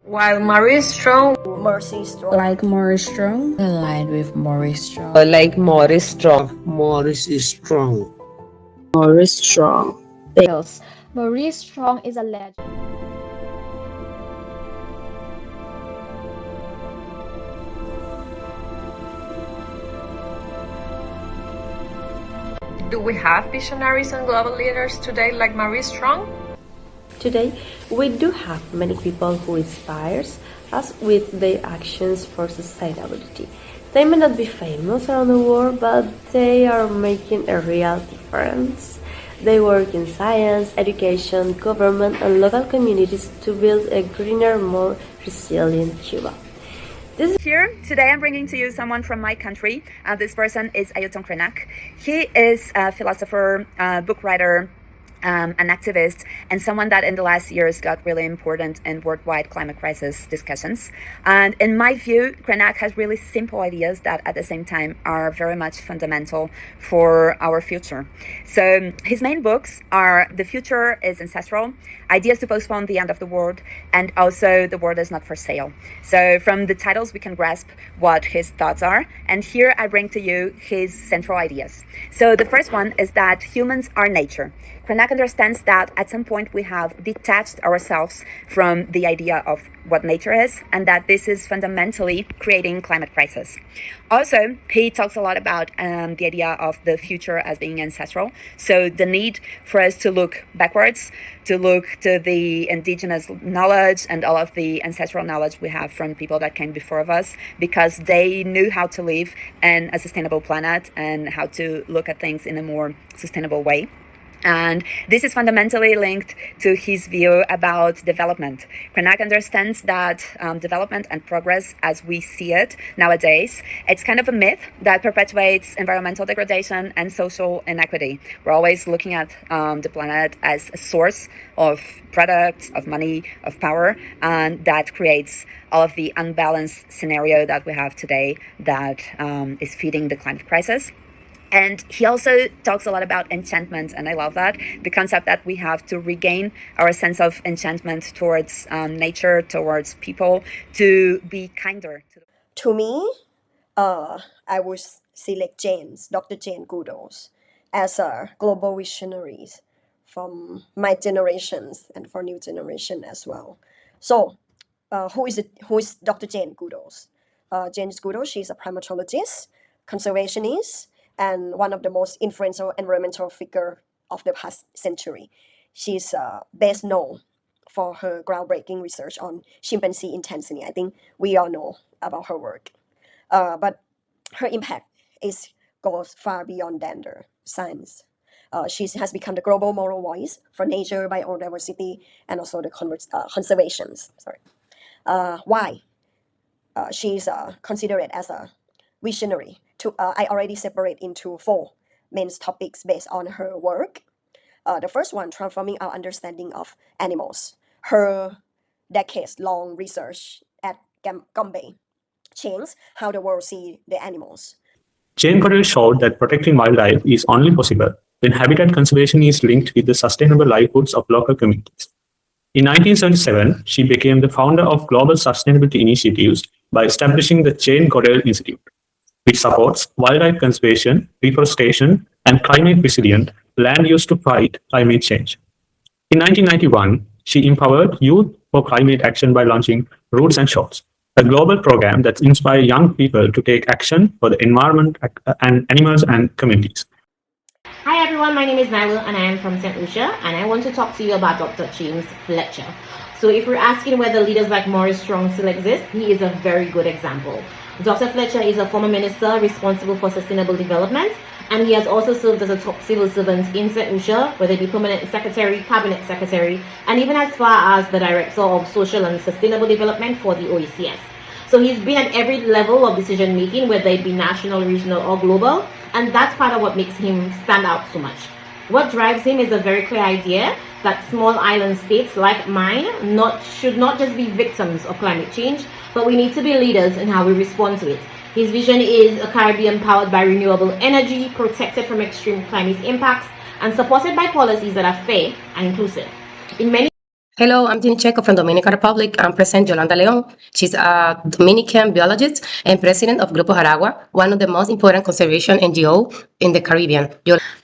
While Maurice Strong, Maurice Strong. Like Maurice Strong. Aligned with Maurice Strong. Like Maurice Strong. Maurice Strong. Maurice Strong. Maurice Strong is a legend. do we have visionaries and global leaders today like Maurice Strong? Today, we do have many people who inspires us with their actions for sustainability. They may not be famous around the world, but they are making a real difference. They work in science, education, government, and local communities to build a greener, more resilient Cuba. Here, today I'm bringing to you someone from my country. This person is Ayoton Krenak. He is a philosopher, book writer, an activist, and someone that in the last years got really important in worldwide climate crisis discussions. And in my view, Krenak has really simple ideas that at the same time are very much fundamental for our future. So his main books are The Future is Ancestral, Ideas to Postpone the End of the World, and also The World is Not for Sale. So from the titles we can grasp what his thoughts are, and here I bring to you his central ideas. So the first one is that humans are nature. Krenak understands that at some point we have detached ourselves from the idea of what nature is, and that this is fundamentally creating climate crisis. Also, he talks a lot about the idea of the future as being ancestral. So the need for us to look backwards, to look to the indigenous knowledge and all of the ancestral knowledge we have from people that came before of us, because they knew how to live in a sustainable planet and how to look at things in a more sustainable way. And this is fundamentally linked to his view about development. Krenak understands that development and progress as we see it nowadays, it's kind of a myth that perpetuates environmental degradation and social inequity. We're always looking at the planet as a source of products, of money, of power, and that creates all of the unbalanced scenario that we have today that is feeding the climate crisis. And he also talks a lot about enchantment, and I love that, the concept that we have to regain our sense of enchantment towards nature, towards people, to be kinder. To me, I would select Dr. Jane Goodall, as a global visionary from my generations and for new generation as well. So, who is Dr. Jane Goodall? Jane Goodall, she's a primatologist, conservationist, and one of the most influential environmental figure of the past century. She's best known for her groundbreaking research on chimpanzee in Tanzania. I think we all know about her work. But her impact goes far beyond gender science. She has become the global moral voice for nature, biodiversity, and also the conservations. Why? She's considered as a visionary. I already separate into four main topics based on her work. The first one, transforming our understanding of animals. Her decades-long research at Gombe changed how the world sees the animals. Jane Goodall showed that protecting wildlife is only possible when habitat conservation is linked with the sustainable livelihoods of local communities. In 1977, she became the founder of Global Sustainability Initiatives by establishing the Jane Goodall Institute, which supports wildlife conservation, reforestation, and climate-resilient land use to fight climate change. In 1991, she empowered youth for climate action by launching Roots and Shores, a global program that inspires young people to take action for the environment and animals and communities. Hi everyone, my name is Nyla and I am from St. Lucia, and I want to talk to you about Dr. James Fletcher. So if you're asking whether leaders like Maurice Strong still exist, he is a very good example. Dr. Fletcher is a former minister responsible for sustainable development, and he has also served as a top civil servant in St. Lucia, whether it be permanent secretary, cabinet secretary, and even as far as the director of social and sustainable development for the OECS. So he's been at every level of decision making, whether it be national, regional, or global, and that's part of what makes him stand out so much. What drives him is a very clear idea that small island states like mine should not just be victims of climate change, but we need to be leaders in how we respond to it. His vision is a Caribbean powered by renewable energy, protected from extreme climate impacts, and supported by policies that are fair and inclusive. Hello, I'm Tini Checo from Dominican Republic. I'm President Yolanda Leon. She's a Dominican biologist and president of Grupo Jaragua, one of the most important conservation NGO in the Caribbean.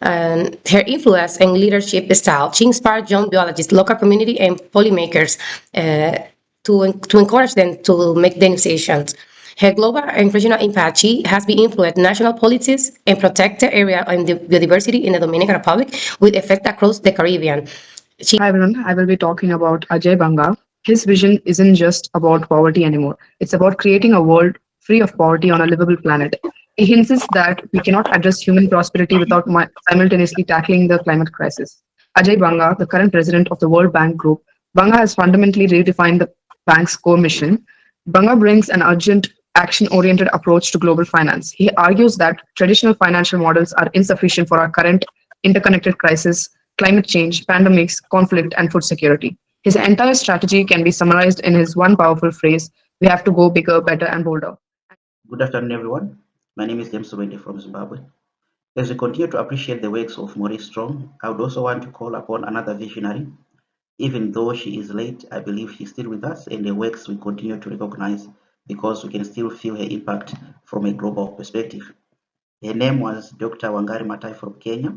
And her influence and leadership style, she inspired young biologists, local community, and policymakers to encourage them to make denunciations. Her global and regional impact, she has been influenced national policies and protect the area and the biodiversity in the Dominican Republic with effect across the Caribbean. Hi everyone, I will be talking about Ajay Banga. His vision isn't just about poverty anymore. It's about creating a world free of poverty on a livable planet. He insists that we cannot address human prosperity without simultaneously tackling the climate crisis. Ajay Banga, the current president of the World Bank Group, Banga has fundamentally redefined the bank's core mission. Banga brings an urgent, action oriented approach to global finance. He argues that traditional financial models are insufficient for our current interconnected crisis, climate change, pandemics, conflict, and food security. His entire strategy can be summarized in his one powerful phrase: we have to go bigger, better, and bolder. Good afternoon, everyone. My name is James Sobende from Zimbabwe. As we continue to appreciate the works of Maurice Strong, I would also want to call upon another visionary. Even though she is late, I believe she's still with us, and the works we continue to recognize because we can still feel her impact from a global perspective. Her name was Dr. Wangari Maathai from Kenya.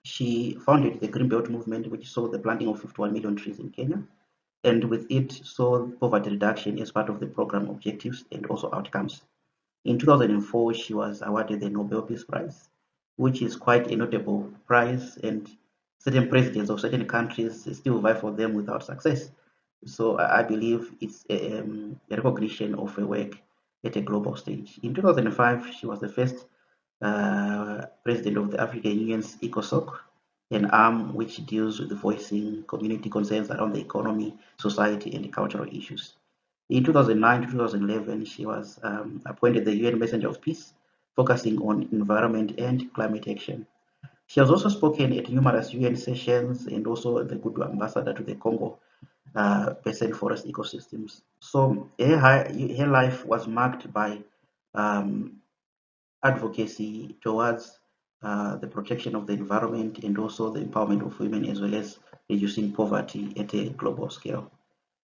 She founded the Green Belt movement, which saw the planting of 51 million trees in Kenya, and with it saw poverty reduction as part of the program objectives and also outcomes. In 2004, she was awarded the Nobel Peace Prize, which is quite a notable prize, and certain presidents of certain countries still vie for them without success. So I believe it's a recognition of her work at a global stage. In 2005, she was the first president of the African Union's ECOSOC, an arm which deals with voicing community concerns around the economy, society, and cultural issues. In 2009 to 2011, she was appointed the UN Messenger of Peace, focusing on environment and climate action. She has also spoken at numerous UN sessions and also the good ambassador to the Congo Basin forest ecosystems. So her life was marked by um, advocacy towards the protection of the environment and also the empowerment of women, as well as reducing poverty at a global scale.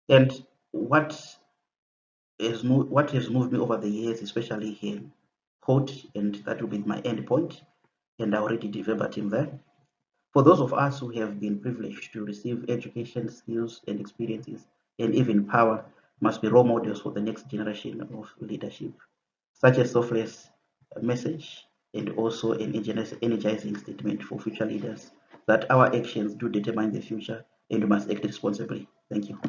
And what has moved me over the years, especially her quote, and that will be my end point, and I already did verbatim there. For those of us who have been privileged to receive education, skills, and experiences, and even power, must be role models for the next generation of leadership. Such a selfless message and also an energizing statement for future leaders that our actions do determine the future and we must act responsibly. Thank you.